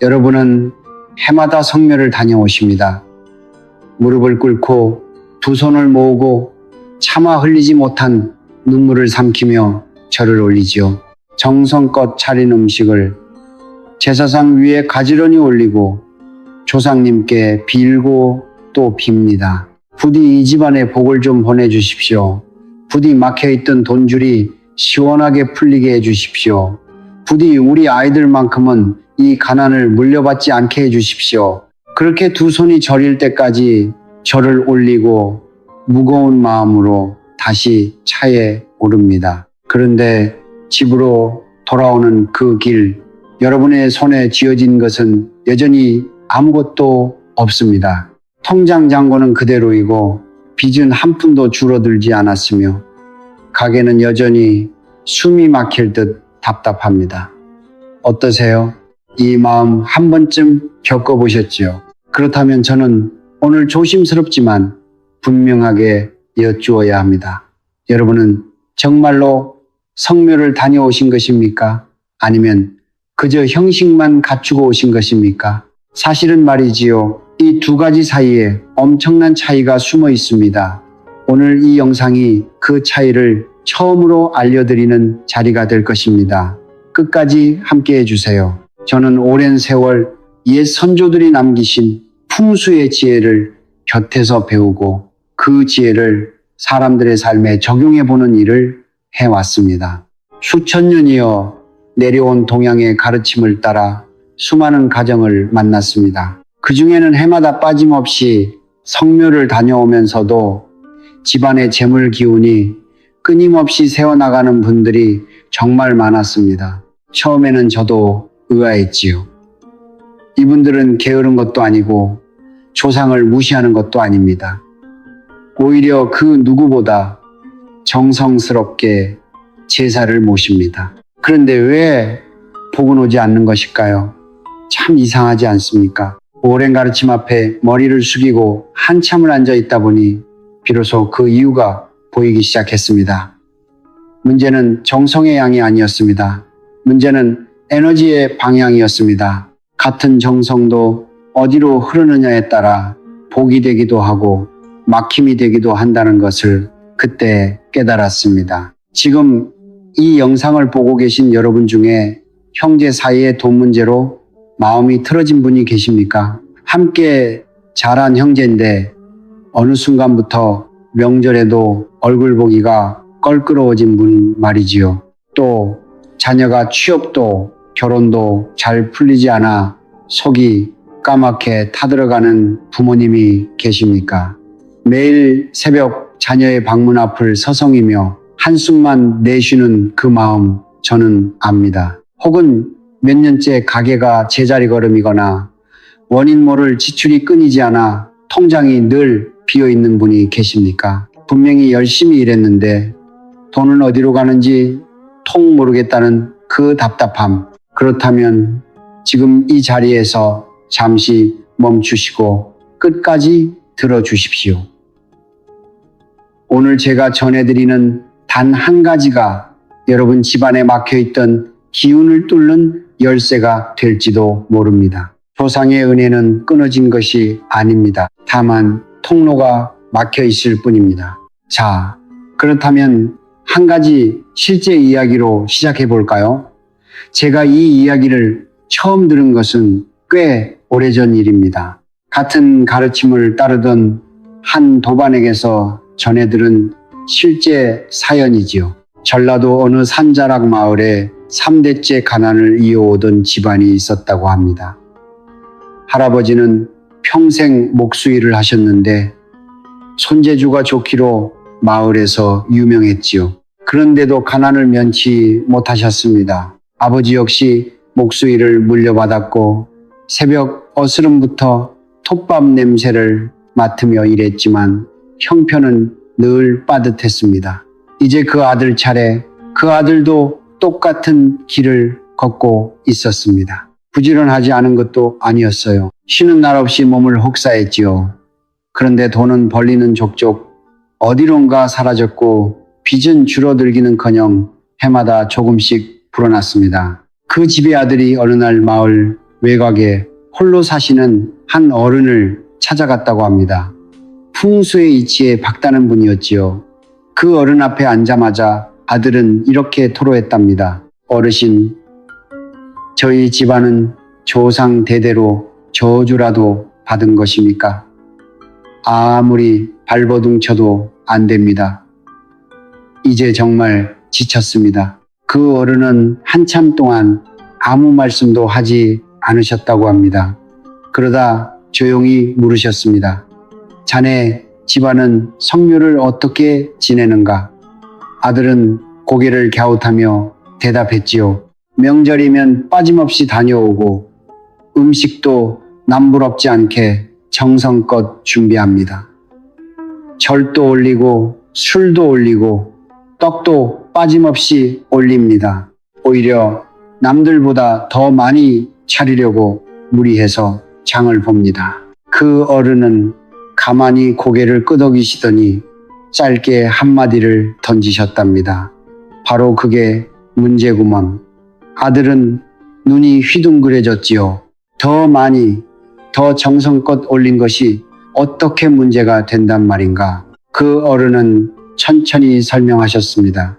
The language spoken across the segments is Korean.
여러분은 해마다 성묘를 다녀오십니다. 무릎을 꿇고 두 손을 모으고 차마 흘리지 못한 눈물을 삼키며 절을 올리지요. 정성껏 차린 음식을 제사상 위에 가지런히 올리고 조상님께 빌고 또 빕니다. 부디 이 집안에 복을 좀 보내주십시오. 부디 막혀있던 돈줄이 시원하게 풀리게 해주십시오. 부디 우리 아이들만큼은 이 가난을 물려받지 않게 해주십시오. 그렇게 두 손이 저릴 때까지 절을 올리고 무거운 마음으로 다시 차에 오릅니다. 그런데 집으로 돌아오는 그 길, 여러분의 손에 쥐어진 것은 여전히 아무것도 없습니다. 통장 잔고는 그대로이고 빚은 한 푼도 줄어들지 않았으며 가게는 여전히 숨이 막힐 듯 답답합니다. 어떠세요? 이 마음 한 번쯤 겪어보셨지요? 그렇다면 저는 오늘 조심스럽지만 분명하게 여쭈어야 합니다. 여러분은 정말로 성묘를 다녀오신 것입니까? 아니면 그저 형식만 갖추고 오신 것입니까? 사실은 말이지요. 이 두 가지 사이에 엄청난 차이가 숨어 있습니다. 오늘 이 영상이 그 차이를 처음으로 알려드리는 자리가 될 것입니다. 끝까지 함께 해주세요. 저는 오랜 세월 옛 선조들이 남기신 풍수의 지혜를 곁에서 배우고 그 지혜를 사람들의 삶에 적용해보는 일을 해왔습니다. 수천 년이어 내려온 동양의 가르침을 따라 수많은 가정을 만났습니다. 그 중에는 해마다 빠짐없이 성묘를 다녀오면서도 집안의 재물 기운이 끊임없이 새어나가는 분들이 정말 많았습니다. 처음에는 저도 의아했지요. 이분들은 게으른 것도 아니고 조상을 무시하는 것도 아닙니다. 오히려 그 누구보다 정성스럽게 제사를 모십니다. 그런데 왜 복은 오지 않는 것일까요? 참 이상하지 않습니까? 오랜 가르침 앞에 머리를 숙이고 한참을 앉아 있다 보니 비로소 그 이유가 보이기 시작했습니다. 문제는 정성의 양이 아니었습니다. 문제는 에너지의 방향이었습니다. 같은 정성도 어디로 흐르느냐에 따라 복이 되기도 하고 막힘이 되기도 한다는 것을 그때 깨달았습니다. 지금 이 영상을 보고 계신 여러분 중에 형제 사이의 돈 문제로 마음이 틀어진 분이 계십니까? 함께 자란 형제인데 어느 순간부터 명절에도 얼굴 보기가 껄끄러워진 분 말이지요. 또 자녀가 취업도 결혼도 잘 풀리지 않아 속이 까맣게 타들어가는 부모님이 계십니까? 매일 새벽 자녀의 방문 앞을 서성이며 한숨만 내쉬는 그 마음 저는 압니다. 혹은 몇 년째 가게가 제자리 걸음이거나 원인 모를 지출이 끊이지 않아 통장이 늘 비어있는 분이 계십니까? 분명히 열심히 일했는데 돈은 어디로 가는지 통 모르겠다는 그 답답함. 그렇다면 지금 이 자리에서 잠시 멈추시고 끝까지 들어주십시오. 오늘 제가 전해드리는 단 한 가지가 여러분 집안에 막혀있던 기운을 뚫는 열쇠가 될지도 모릅니다. 조상의 은혜는 끊어진 것이 아닙니다. 다만 통로가 막혀 있을 뿐입니다. 자, 그렇다면 한 가지 실제 이야기로 시작해 볼까요? 제가 이 이야기를 처음 들은 것은 꽤 오래전 일입니다. 같은 가르침을 따르던 한 도반에게서 전해들은 실제 사연이지요. 전라도 어느 산자락 마을에 3대째 가난을 이어오던 집안이 있었다고 합니다. 할아버지는 평생 목수일을 하셨는데 손재주가 좋기로 마을에서 유명했지요. 그런데도 가난을 면치 못하셨습니다. 아버지 역시 목수일을 물려받았고 새벽 어스름부터 톱밥 냄새를 맡으며 일했지만 형편은 늘 빠듯했습니다. 이제 그 아들 차례, 그 아들도 똑같은 길을 걷고 있었습니다. 부지런하지 않은 것도 아니었어요. 쉬는 날 없이 몸을 혹사했지요. 그런데 돈은 벌리는 족족 어디론가 사라졌고 빚은 줄어들기는커녕 해마다 조금씩 불어났습니다. 그 집의 아들이 어느 날 마을 외곽에 홀로 사시는 한 어른을 찾아갔다고 합니다. 풍수의 이치에 박다는 분이었지요. 그 어른 앞에 앉자마자 아들은 이렇게 토로했답니다. 어르신, 저희 집안은 조상 대대로 저주라도 받은 것입니까? 아무리 발버둥 쳐도 안 됩니다. 이제 정말 지쳤습니다. 그 어른은 한참 동안 아무 말씀도 하지 않으셨다고 합니다. 그러다 조용히 물으셨습니다. 자네 집안은 성묘를 어떻게 지내는가? 아들은 고개를 갸웃하며 대답했지요. 명절이면 빠짐없이 다녀오고 음식도 남부럽지 않게 정성껏 준비합니다. 절도 올리고 술도 올리고 떡도 빠짐없이 올립니다. 오히려 남들보다 더 많이 차리려고 무리해서 장을 봅니다. 그 어른은 가만히 고개를 끄덕이시더니 짧게 한마디를 던지셨답니다. 바로 그게 문제구먼. 아들은 눈이 휘둥그레졌지요. 더 많이, 더 정성껏 올린 것이 어떻게 문제가 된단 말인가. 그 어른은 천천히 설명하셨습니다.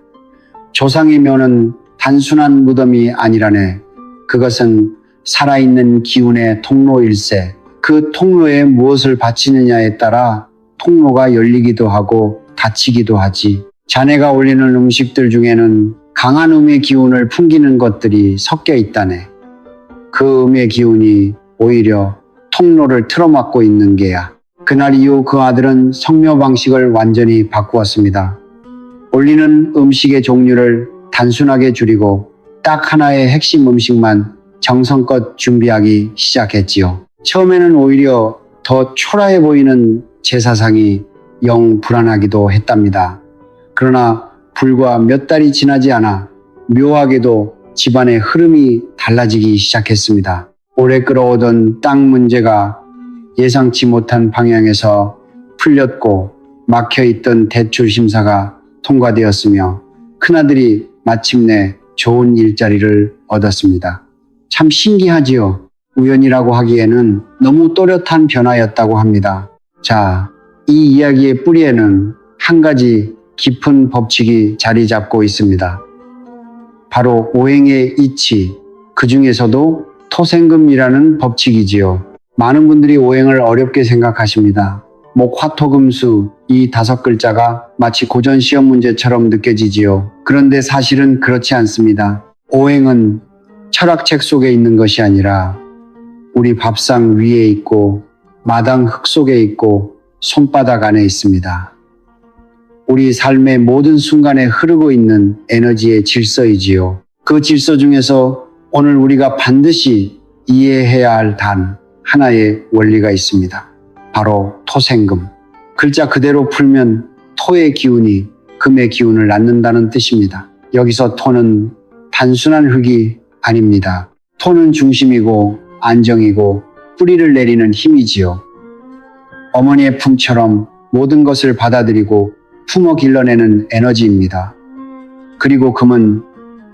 조상의 묘는 단순한 무덤이 아니라네. 그것은 살아있는 기운의 통로일세. 그 통로에 무엇을 바치느냐에 따라 통로가 열리기도 하고 닫히기도 하지. 자네가 올리는 음식들 중에는 강한 음의 기운을 풍기는 것들이 섞여 있다네. 그 음의 기운이 오히려 통로를 틀어막고 있는 게야. 그날 이후 그 아들은 성묘 방식을 완전히 바꾸었습니다. 올리는 음식의 종류를 단순하게 줄이고 딱 하나의 핵심 음식만 정성껏 준비하기 시작했지요. 처음에는 오히려 더 초라해 보이는 제사상이 영 불안하기도 했답니다. 그러나 불과 몇 달이 지나지 않아 묘하게도 집안의 흐름이 달라지기 시작했습니다. 오래 끌어오던 땅 문제가 예상치 못한 방향에서 풀렸고 막혀있던 대출 심사가 통과되었으며 큰아들이 마침내 좋은 일자리를 얻었습니다. 참 신기하지요. 우연이라고 하기에는 너무 또렷한 변화였다고 합니다. 자, 이 이야기의 뿌리에는 한 가지 깊은 법칙이 자리 잡고 있습니다. 바로 오행의 이치, 그 중에서도 토생금이라는 법칙이지요. 많은 분들이 오행을 어렵게 생각하십니다. 목화토금수 이 5글자가 마치 고전 시험 문제처럼 느껴지지요. 그런데 사실은 그렇지 않습니다. 오행은 철학책 속에 있는 것이 아니라 우리 밥상 위에 있고 마당 흙 속에 있고 손바닥 안에 있습니다. 우리 삶의 모든 순간에 흐르고 있는 에너지의 질서이지요. 그 질서 중에서 오늘 우리가 반드시 이해해야 할 단 하나의 원리가 있습니다. 바로 토생금. 글자 그대로 풀면 토의 기운이 금의 기운을 낳는다는 뜻입니다. 여기서 토는 단순한 흙이 아닙니다. 토는 중심이고 안정이고 뿌리를 내리는 힘이지요. 어머니의 품처럼 모든 것을 받아들이고 품어 길러내는 에너지입니다. 그리고 금은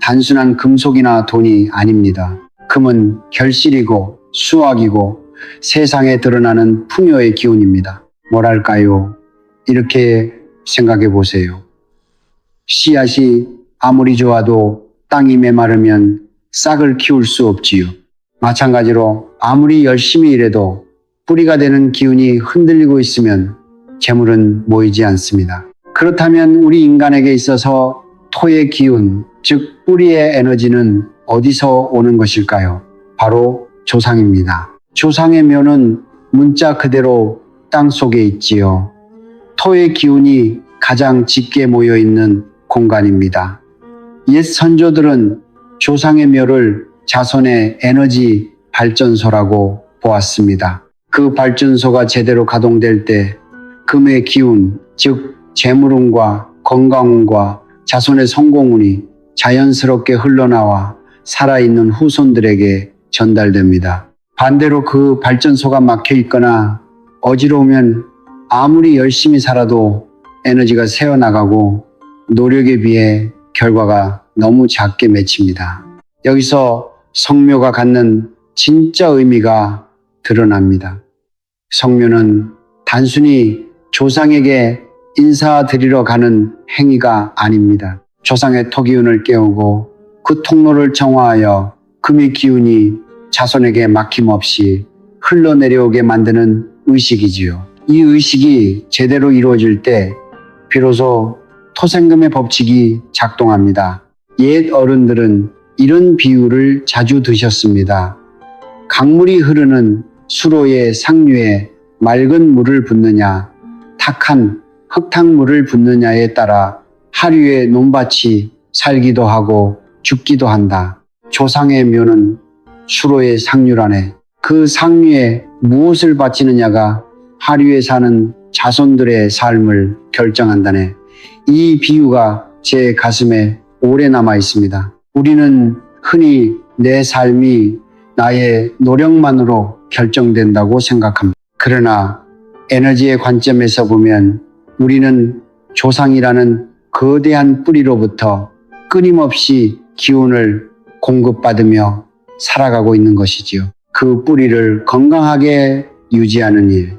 단순한 금속이나 돈이 아닙니다. 금은 결실이고 수확이고 세상에 드러나는 풍요의 기운입니다. 뭐랄까요? 이렇게 생각해 보세요. 씨앗이 아무리 좋아도 땅이 메마르면 싹을 키울 수 없지요. 마찬가지로 아무리 열심히 일해도 뿌리가 되는 기운이 흔들리고 있으면 재물은 모이지 않습니다. 그렇다면 우리 인간에게 있어서 토의 기운, 즉 뿌리의 에너지는 어디서 오는 것일까요? 바로 조상입니다. 조상의 묘는 문자 그대로 땅 속에 있지요. 토의 기운이 가장 짙게 모여있는 공간입니다. 옛 선조들은 조상의 묘를 자손의 에너지 발전소라고 보았습니다. 그 발전소가 제대로 가동될 때 금의 기운, 즉 재물운과 건강운과 자손의 성공운이 자연스럽게 흘러나와 살아있는 후손들에게 전달됩니다. 반대로 그 발전소가 막혀 있거나 어지러우면 아무리 열심히 살아도 에너지가 새어나가고 노력에 비해 결과가 너무 작게 맺힙니다. 여기서 성묘가 갖는 진짜 의미가 드러납니다. 성묘는 단순히 조상에게 인사드리러 가는 행위가 아닙니다. 조상의 토기운을 깨우고 그 통로를 정화하여 금의 기운이 자손에게 막힘없이 흘러내려오게 만드는 의식이지요. 이 의식이 제대로 이루어질 때 비로소 토생금의 법칙이 작동합니다. 옛 어른들은 이런 비유를 자주 드셨습니다. 강물이 흐르는 수로의 상류에 맑은 물을 붓느냐, 탁한 흙탕물을 붓느냐에 따라 하류의 논밭이 살기도 하고 죽기도 한다. 조상의 묘는 수로의 상류라네. 그 상류에 무엇을 바치느냐가 하류에 사는 자손들의 삶을 결정한다네. 이 비유가 제 가슴에 오래 남아 있습니다. 우리는 흔히 내 삶이 나의 노력만으로 결정된다고 생각합니다. 그러나 에너지의 관점에서 보면 우리는 조상이라는 거대한 뿌리로부터 끊임없이 기운을 공급받으며 살아가고 있는 것이지요. 그 뿌리를 건강하게 유지하는 일,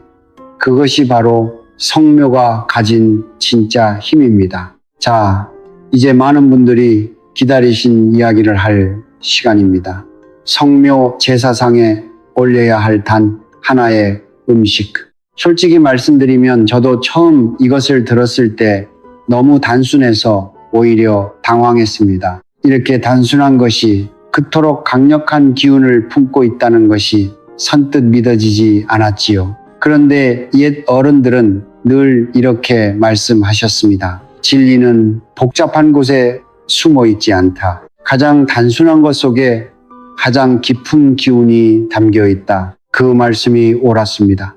그것이 바로 성묘가 가진 진짜 힘입니다. 자, 이제 많은 분들이 기다리신 이야기를 할 시간입니다. 성묘 제사상에 올려야 할 단 하나의 음식. 솔직히 말씀드리면 저도 처음 이것을 들었을 때 너무 단순해서 오히려 당황했습니다. 이렇게 단순한 것이 그토록 강력한 기운을 품고 있다는 것이 선뜻 믿어지지 않았지요. 그런데 옛 어른들은 늘 이렇게 말씀하셨습니다. 진리는 복잡한 곳에 숨어 있지 않다. 가장 단순한 것 속에 가장 깊은 기운이 담겨 있다. 그 말씀이 옳았습니다.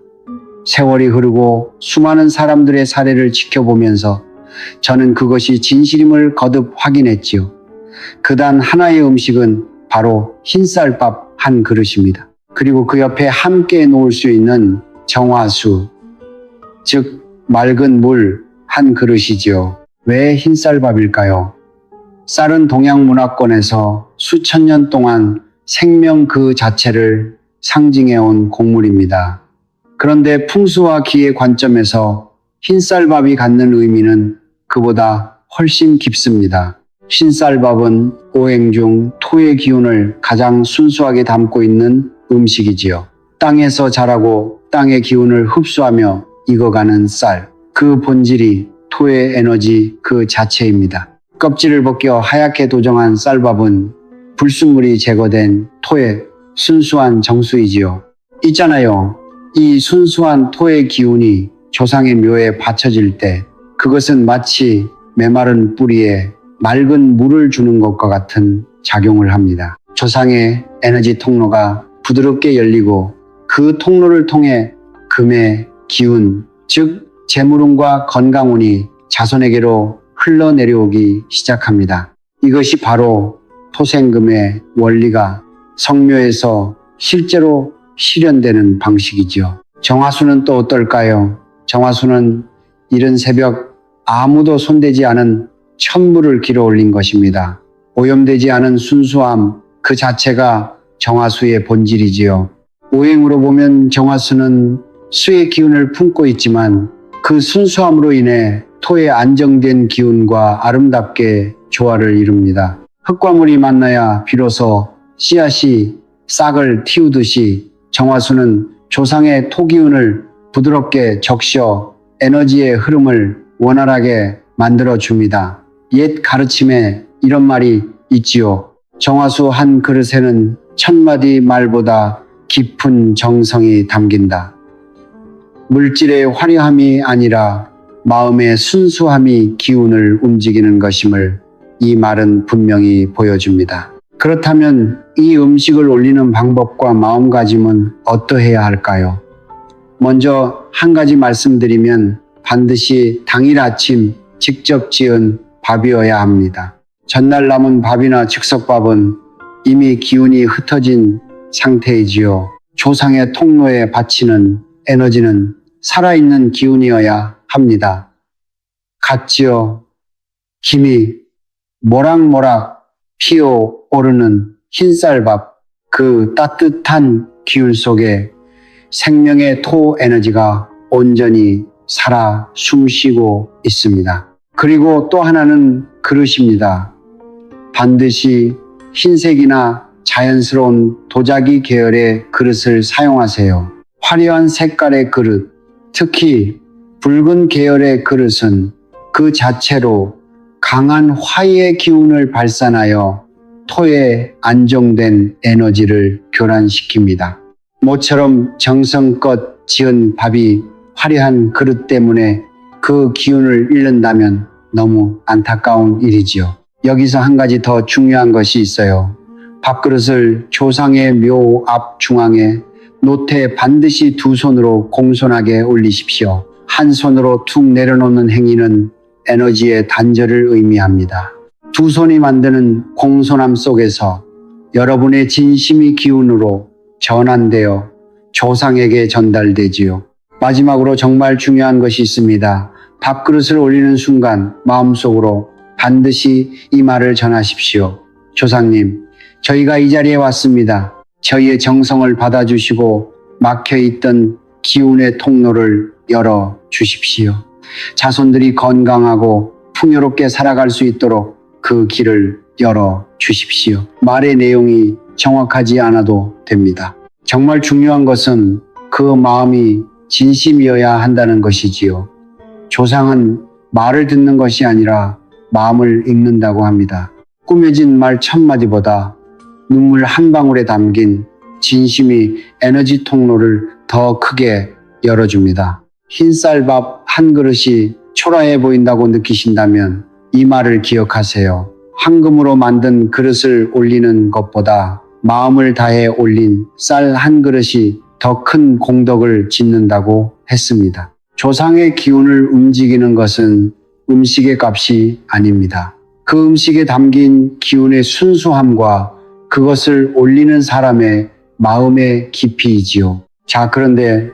세월이 흐르고 수많은 사람들의 사례를 지켜보면서 저는 그것이 진실임을 거듭 확인했지요. 그단 하나의 음식은 바로 흰쌀밥 한 그릇입니다. 그리고 그 옆에 함께 놓을 수 있는 정화수, 즉 맑은 물 한 그릇이지요. 왜 흰쌀밥일까요? 쌀은 동양 문화권에서 수천 년 동안 생명 그 자체를 상징해온 곡물입니다. 그런데 풍수와 기의 관점에서 흰쌀밥이 갖는 의미는 그보다 훨씬 깊습니다. 흰쌀밥은 오행 중 토의 기운을 가장 순수하게 담고 있는 음식이지요. 땅에서 자라고 땅의 기운을 흡수하며 익어가는 쌀, 그 본질이 토의 에너지 그 자체입니다. 껍질을 벗겨 하얗게 도정한 쌀밥은 불순물이 제거된 토의 순수한 정수이지요. 있잖아요. 이 순수한 토의 기운이 조상의 묘에 바쳐질 때 그것은 마치 메마른 뿌리에 맑은 물을 주는 것과 같은 작용을 합니다. 조상의 에너지 통로가 부드럽게 열리고 그 통로를 통해 금의 기운, 즉 재물운과 건강운이 자손에게로 흘러내려오기 시작합니다. 이것이 바로 토생금의 원리가 성묘에서 실제로 실현되는 방식이죠. 정화수는 또 어떨까요? 정화수는 이른 새벽 아무도 손대지 않은 천물을 길어 올린 것입니다. 오염되지 않은 순수함 그 자체가 정화수의 본질이지요. 오행으로 보면 정화수는 수의 기운을 품고 있지만 그 순수함으로 인해 토의 안정된 기운과 아름답게 조화를 이룹니다. 흙과 물이 만나야 비로소 씨앗이 싹을 틔우듯이 정화수는 조상의 토기운을 부드럽게 적셔 에너지의 흐름을 원활하게 만들어줍니다. 옛 가르침에 이런 말이 있지요. 정화수 한 그릇에는 1000마디 말보다 깊은 정성이 담긴다. 물질의 화려함이 아니라 마음의 순수함이 기운을 움직이는 것임을 이 말은 분명히 보여줍니다. 그렇다면 이 음식을 올리는 방법과 마음가짐은 어떠해야 할까요? 먼저 한 가지 말씀드리면 반드시 당일 아침 직접 지은 밥이어야 합니다. 전날 남은 밥이나 즉석밥은 이미 기운이 흩어진 상태이지요. 조상의 통로에 바치는 에너지는 살아있는 기운이어야 합니다. 갓지어 김이 모락모락 피어오르는 흰쌀밥, 그 따뜻한 기운 속에 생명의 토 에너지가 온전히 살아 숨쉬고 있습니다. 그리고 또 하나는 그릇입니다. 반드시 흰색이나 자연스러운 도자기 계열의 그릇을 사용하세요. 화려한 색깔의 그릇, 특히 붉은 계열의 그릇은 그 자체로 강한 화의 기운을 발산하여 토에 안정된 에너지를 교란시킵니다. 모처럼 정성껏 지은 밥이 화려한 그릇 때문에 그 기운을 잃는다면 너무 안타까운 일이지요. 여기서 한 가지 더 중요한 것이 있어요. 밥그릇을 조상의 묘 앞 중앙에 노트에 반드시 두 손으로 공손하게 올리십시오. 한 손으로 툭 내려놓는 행위는 에너지의 단절을 의미합니다. 두 손이 만드는 공손함 속에서 여러분의 진심이 기운으로 전환되어 조상에게 전달되지요. 마지막으로 정말 중요한 것이 있습니다. 밥그릇을 올리는 순간 마음속으로 반드시 이 말을 전하십시오. 조상님, 저희가 이 자리에 왔습니다. 저희의 정성을 받아주시고 막혀있던 기운의 통로를 열어 주십시오. 자손들이 건강하고 풍요롭게 살아갈 수 있도록 그 길을 열어 주십시오. 말의 내용이 정확하지 않아도 됩니다. 정말 중요한 것은 그 마음이 진심이어야 한다는 것이지요. 조상은 말을 듣는 것이 아니라 마음을 읽는다고 합니다. 꾸며진 말 1000마디보다 눈물 한 방울에 담긴 진심이 에너지 통로를 더 크게 열어줍니다. 흰쌀밥 한 그릇이 초라해 보인다고 느끼신다면 이 말을 기억하세요. 황금으로 만든 그릇을 올리는 것보다 마음을 다해 올린 쌀 한 그릇이 더 큰 공덕을 짓는다고 했습니다. 조상의 기운을 움직이는 것은 음식의 값이 아닙니다. 그 음식에 담긴 기운의 순수함과 그것을 올리는 사람의 마음의 깊이이지요. 자, 그런데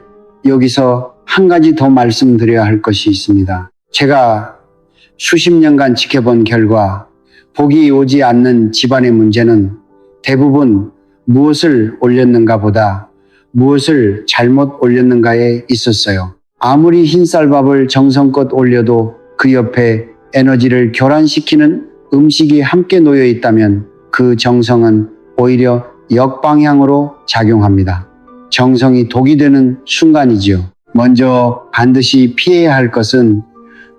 여기서 한 가지 더 말씀드려야 할 것이 있습니다. 제가 수십 년간 지켜본 결과 복이 오지 않는 집안의 문제는 대부분 무엇을 올렸는가 보다 무엇을 잘못 올렸는가에 있었어요. 아무리 흰쌀밥을 정성껏 올려도 그 옆에 에너지를 교란시키는 음식이 함께 놓여 있다면 그 정성은 오히려 역방향으로 작용합니다. 정성이 독이 되는 순간이지요. 먼저 반드시 피해야 할 것은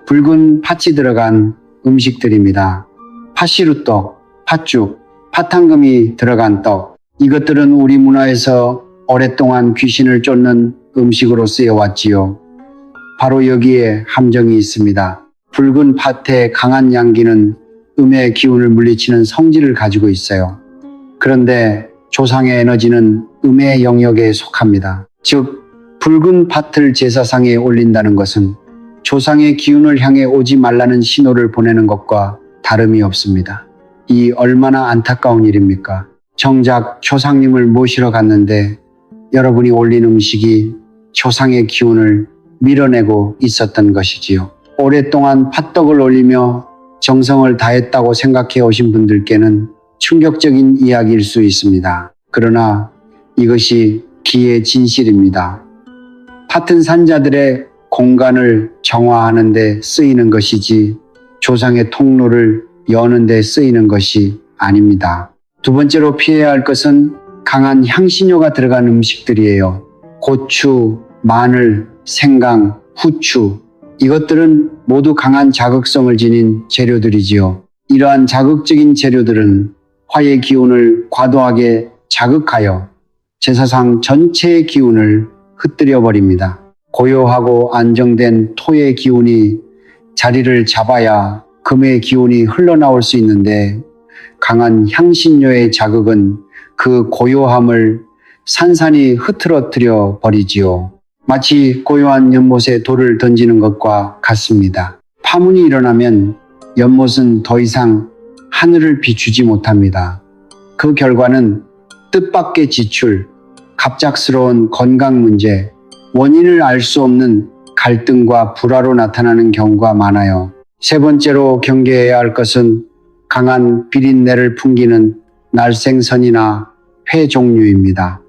붉은 팥이 들어간 음식들입니다. 팥시루떡, 팥죽, 팥탕금이 들어간 떡. 이것들은 우리 문화에서 오랫동안 귀신을 쫓는 음식으로 쓰여왔지요. 바로 여기에 함정이 있습니다. 붉은 팥의 강한 양기는 음의 기운을 물리치는 성질을 가지고 있어요. 그런데 조상의 에너지는 음의 영역에 속합니다. 즉, 붉은 팥을 제사상에 올린다는 것은 조상의 기운을 향해 오지 말라는 신호를 보내는 것과 다름이 없습니다. 이 얼마나 안타까운 일입니까? 정작 조상님을 모시러 갔는데 여러분이 올린 음식이 조상의 기운을 밀어내고 있었던 것이지요. 오랫동안 팥떡을 올리며 정성을 다했다고 생각해 오신 분들께는 충격적인 이야기일 수 있습니다. 그러나 이것이 기의 진실입니다. 팥은 산자들의 공간을 정화하는 데 쓰이는 것이지 조상의 통로를 여는 데 쓰이는 것이 아닙니다. 두 번째로 피해야 할 것은 강한 향신료가 들어간 음식들이에요. 고추, 마늘, 생강, 후추, 이것들은 모두 강한 자극성을 지닌 재료들이지요. 이러한 자극적인 재료들은 화의 기운을 과도하게 자극하여 제사상 전체의 기운을 흩뜨려 버립니다. 고요하고 안정된 토의 기운이 자리를 잡아야 금의 기운이 흘러나올 수 있는데 강한 향신료의 자극은 그 고요함을 산산이 흐트러뜨려 버리지요. 마치 고요한 연못에 돌을 던지는 것과 같습니다. 파문이 일어나면 연못은 더 이상 하늘을 비추지 못합니다. 그 결과는 뜻밖의 지출, 갑작스러운 건강 문제, 원인을 알 수 없는 갈등과 불화로 나타나는 경우가 많아요. 세 번째로 경계해야 할 것은 강한 비린내를 풍기는 날생선이나 폐 종류입니다.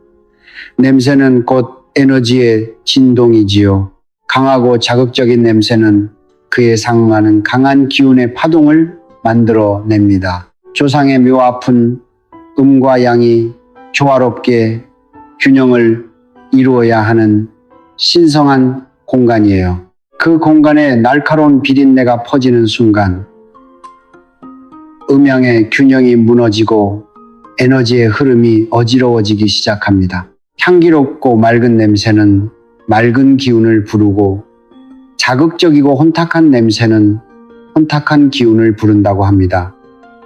냄새는 곧 에너지의 진동이지요. 강하고 자극적인 냄새는 그에 상응하는 강한 기운의 파동을 만들어냅니다. 조상의 묘아픈 음과 양이 조화롭게 균형을 이루어야 하는 신성한 공간이에요. 그 공간에 날카로운 비린내가 퍼지는 순간 음양의 균형이 무너지고 에너지의 흐름이 어지러워지기 시작합니다. 향기롭고 맑은 냄새는 맑은 기운을 부르고 자극적이고 혼탁한 냄새는 혼탁한 기운을 부른다고 합니다.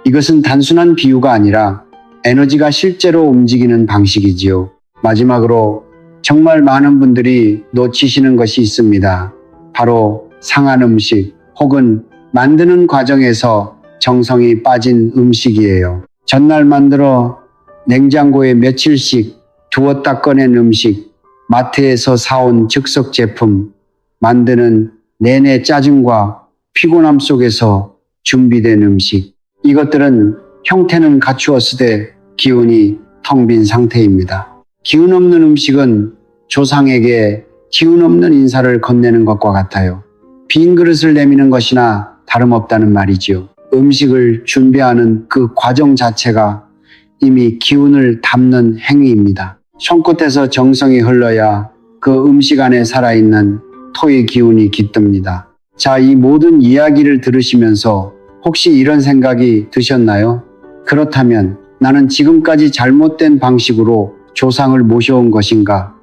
이것은 단순한 비유가 아니라 에너지가 실제로 움직이는 방식이지요. 마지막으로 정말 많은 분들이 놓치시는 것이 있습니다. 바로 상한 음식 혹은 만드는 과정에서 정성이 빠진 음식이에요. 전날 만들어 냉장고에 며칠씩 두었다 꺼낸 음식, 마트에서 사온 즉석 제품, 만드는 내내 짜증과 피곤함 속에서 준비된 음식. 이것들은 형태는 갖추었으되 기운이 텅 빈 상태입니다. 기운 없는 음식은 조상에게 기운 없는 인사를 건네는 것과 같아요. 빈 그릇을 내미는 것이나 다름없다는 말이지요. 음식을 준비하는 그 과정 자체가 이미 기운을 담는 행위입니다. 손끝에서 정성이 흘러야 그 음식 안에 살아있는 토의 기운이 깃듭니다. 자, 이 모든 이야기를 들으시면서 혹시 이런 생각이 드셨나요? 그렇다면 나는 지금까지 잘못된 방식으로 조상을 모셔온 것인가?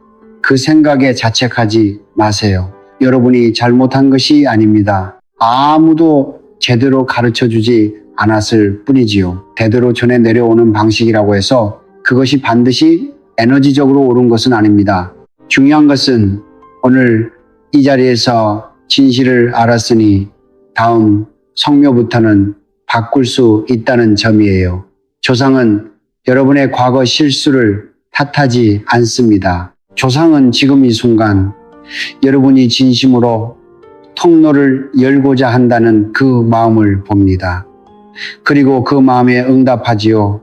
그 생각에 자책하지 마세요. 여러분이 잘못한 것이 아닙니다. 아무도 제대로 가르쳐주지 않았을 뿐이지요. 대대로 전해 내려오는 방식이라고 해서 그것이 반드시 에너지적으로 옳은 것은 아닙니다. 중요한 것은 오늘 이 자리에서 진실을 알았으니 다음 성묘부터는 바꿀 수 있다는 점이에요. 조상은 여러분의 과거 실수를 탓하지 않습니다. 조상은 지금 이 순간 여러분이 진심으로 통로를 열고자 한다는 그 마음을 봅니다. 그리고 그 마음에 응답하지요.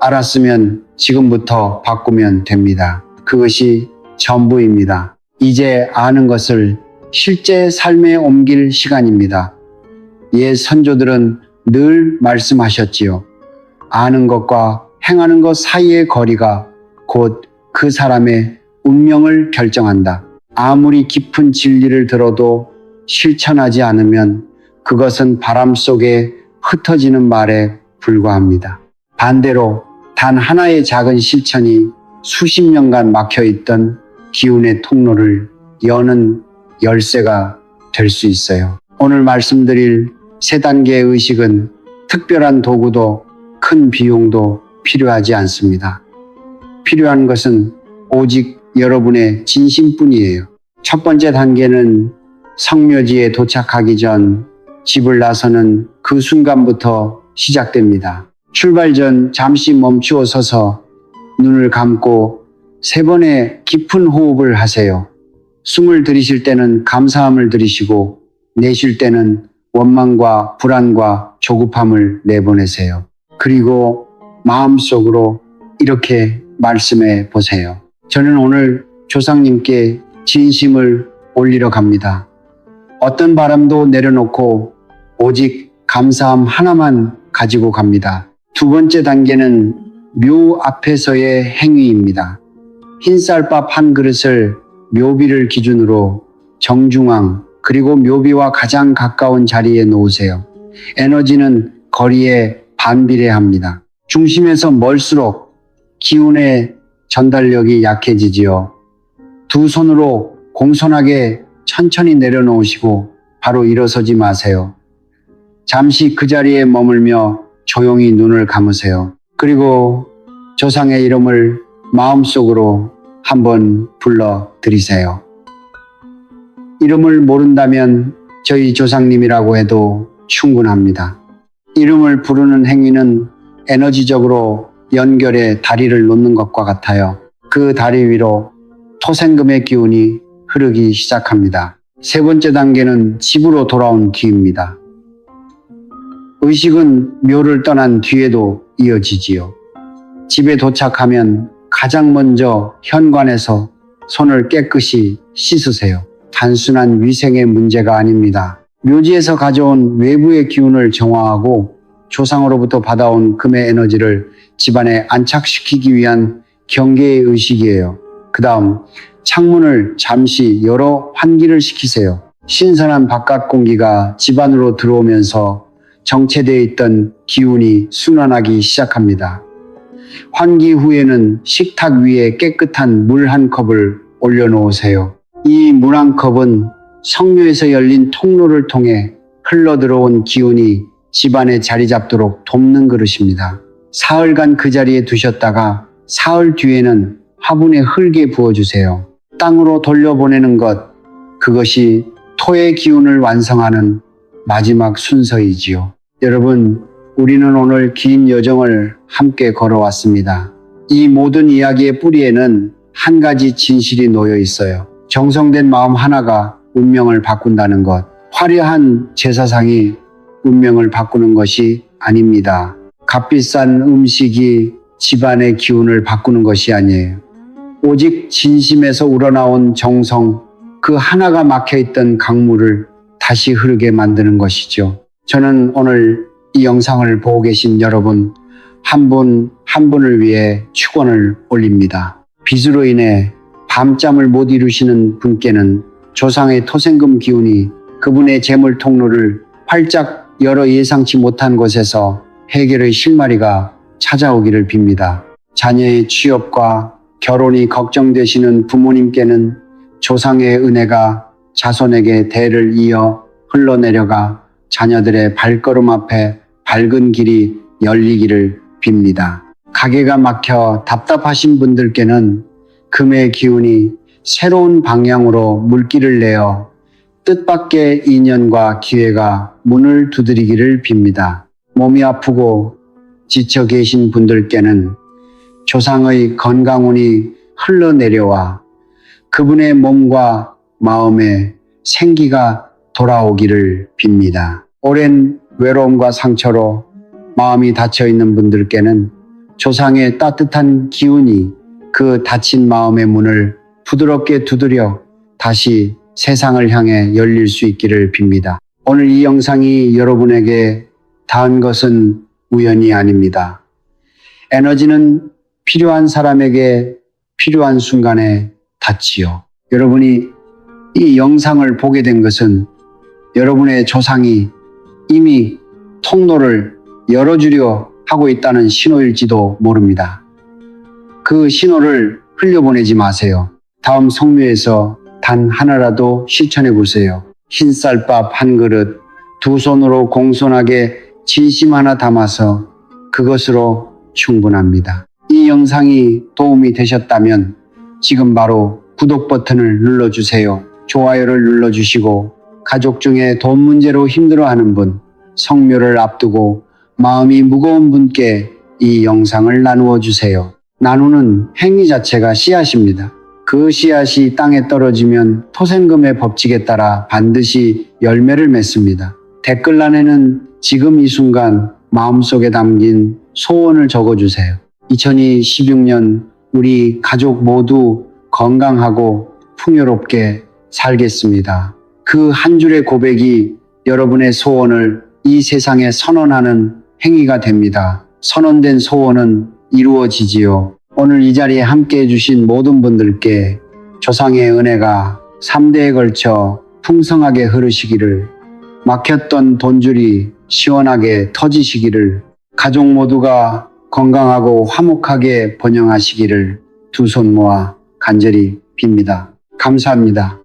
알았으면 지금부터 바꾸면 됩니다. 그것이 전부입니다. 이제 아는 것을 실제 삶에 옮길 시간입니다. 옛 선조들은 늘 말씀하셨지요. 아는 것과 행하는 것 사이의 거리가 곧 그 사람의 운명을 결정한다. 아무리 깊은 진리를 들어도 실천하지 않으면 그것은 바람 속에 흩어지는 말에 불과합니다. 반대로 단 하나의 작은 실천이 수십 년간 막혀있던 기운의 통로를 여는 열쇠가 될 수 있어요. 오늘 말씀드릴 세 단계의 의식은 특별한 도구도 큰 비용도 필요하지 않습니다. 필요한 것은 오직 여러분의 진심뿐이에요. 첫 번째 단계는 성묘지에 도착하기 전 집을 나서는 그 순간부터 시작됩니다. 출발 전 잠시 멈추어 서서 눈을 감고 3번의 깊은 호흡을 하세요. 숨을 들이쉴 때는 감사함을 들이쉬고 내쉴 때는 원망과 불안과 조급함을 내보내세요. 그리고 마음속으로 이렇게 말씀해 보세요. 저는 오늘 조상님께 진심을 올리러 갑니다. 어떤 바람도 내려놓고 오직 감사함 하나만 가지고 갑니다. 두 번째 단계는 묘 앞에서의 행위입니다. 흰쌀밥 한 그릇을 묘비를 기준으로 정중앙 그리고 묘비와 가장 가까운 자리에 놓으세요. 에너지는 거리에 반비례합니다. 중심에서 멀수록 기운의 전달력이 약해지지요. 두 손으로 공손하게 천천히 내려놓으시고 바로 일어서지 마세요. 잠시 그 자리에 머물며 조용히 눈을 감으세요. 그리고 조상의 이름을 마음속으로 한번 불러드리세요. 이름을 모른다면 저희 조상님이라고 해도 충분합니다. 이름을 부르는 행위는 에너지적으로 연결의 다리를 놓는 것과 같아요. 그 다리 위로 토생금의 기운이 흐르기 시작합니다. 세 번째 단계는 집으로 돌아온 뒤입니다. 의식은 묘를 떠난 뒤에도 이어지지요. 집에 도착하면 가장 먼저 현관에서 손을 깨끗이 씻으세요. 단순한 위생의 문제가 아닙니다. 묘지에서 가져온 외부의 기운을 정화하고 조상으로부터 받아온 금의 에너지를 집안에 안착시키기 위한 경계의 의식이에요. 그 다음 창문을 잠시 열어 환기를 시키세요. 신선한 바깥 공기가 집안으로 들어오면서 정체되어 있던 기운이 순환하기 시작합니다. 환기 후에는 식탁 위에 깨끗한 물 한 컵을 올려놓으세요. 이 물 한 컵은 성묘에서 열린 통로를 통해 흘러들어온 기운이 집안에 자리 잡도록 돕는 그릇입니다. 사흘간 그 자리에 두셨다가 사흘 뒤에는 화분에 흙에 부어주세요. 땅으로 돌려보내는 것, 그것이 토의 기운을 완성하는 마지막 순서이지요. 여러분, 우리는 오늘 긴 여정을 함께 걸어왔습니다. 이 모든 이야기의 뿌리에는 한 가지 진실이 놓여 있어요. 정성된 마음 하나가 운명을 바꾼다는 것. 화려한 제사상이 운명을 바꾸는 것이 아닙니다. 값비싼 음식이 집안의 기운을 바꾸는 것이 아니에요. 오직 진심에서 우러나온 정성, 그 하나가 막혀있던 강물을 다시 흐르게 만드는 것이죠. 저는 오늘 이 영상을 보고 계신 여러분 한 분 한 분을 위해 축원을 올립니다. 빚으로 인해 밤잠을 못 이루시는 분께는 조상의 토생금 기운이 그분의 재물 통로를 활짝 열어 예상치 못한 곳에서 해결의 실마리가 찾아오기를 빕니다. 자녀의 취업과 결혼이 걱정되시는 부모님께는 조상의 은혜가 자손에게 대를 이어 흘러내려가 자녀들의 발걸음 앞에 밝은 길이 열리기를 빕니다. 가게가 막혀 답답하신 분들께는 금의 기운이 새로운 방향으로 물길을 내어 뜻밖의 인연과 기회가 문을 두드리기를 빕니다. 몸이 아프고 지쳐 계신 분들께는 조상의 건강운이 흘러내려와 그분의 몸과 마음에 생기가 돌아오기를 빕니다. 오랜 외로움과 상처로 마음이 닫혀있는 분들께는 조상의 따뜻한 기운이 그 닫힌 마음의 문을 부드럽게 두드려 다시 세상을 향해 열릴 수 있기를 빕니다. 오늘 이 영상이 여러분에게 닿은 것은 우연이 아닙니다. 에너지는 필요한 사람에게 필요한 순간에 닿지요. 여러분이 이 영상을 보게 된 것은 여러분의 조상이 이미 통로를 열어주려 하고 있다는 신호일지도 모릅니다. 그 신호를 흘려보내지 마세요. 다음 성묘에서 단 하나라도 실천해 보세요. 흰쌀밥 한 그릇, 두 손으로 공손하게 진심 하나 담아서 그것으로 충분합니다. 이 영상이 도움이 되셨다면 지금 바로 구독 버튼을 눌러주세요. 좋아요를 눌러주시고 가족 중에 돈 문제로 힘들어하는 분, 성묘를 앞두고 마음이 무거운 분께 이 영상을 나누어 주세요. 나누는 행위 자체가 씨앗입니다. 그 씨앗이 땅에 떨어지면 토생금의 법칙에 따라 반드시 열매를 맺습니다. 댓글란에는 지금 이 순간 마음속에 담긴 소원을 적어주세요. 2016년 우리 가족 모두 건강하고 풍요롭게 살겠습니다. 그 한 줄의 고백이 여러분의 소원을 이 세상에 선언하는 행위가 됩니다. 선언된 소원은 이루어지지요. 오늘 이 자리에 함께 해주신 모든 분들께 조상의 은혜가 3대에 걸쳐 풍성하게 흐르시기를, 막혔던 돈줄이 시원하게 터지시기를, 가족 모두가 건강하고 화목하게 번영하시기를 두 손 모아 간절히 빕니다. 감사합니다.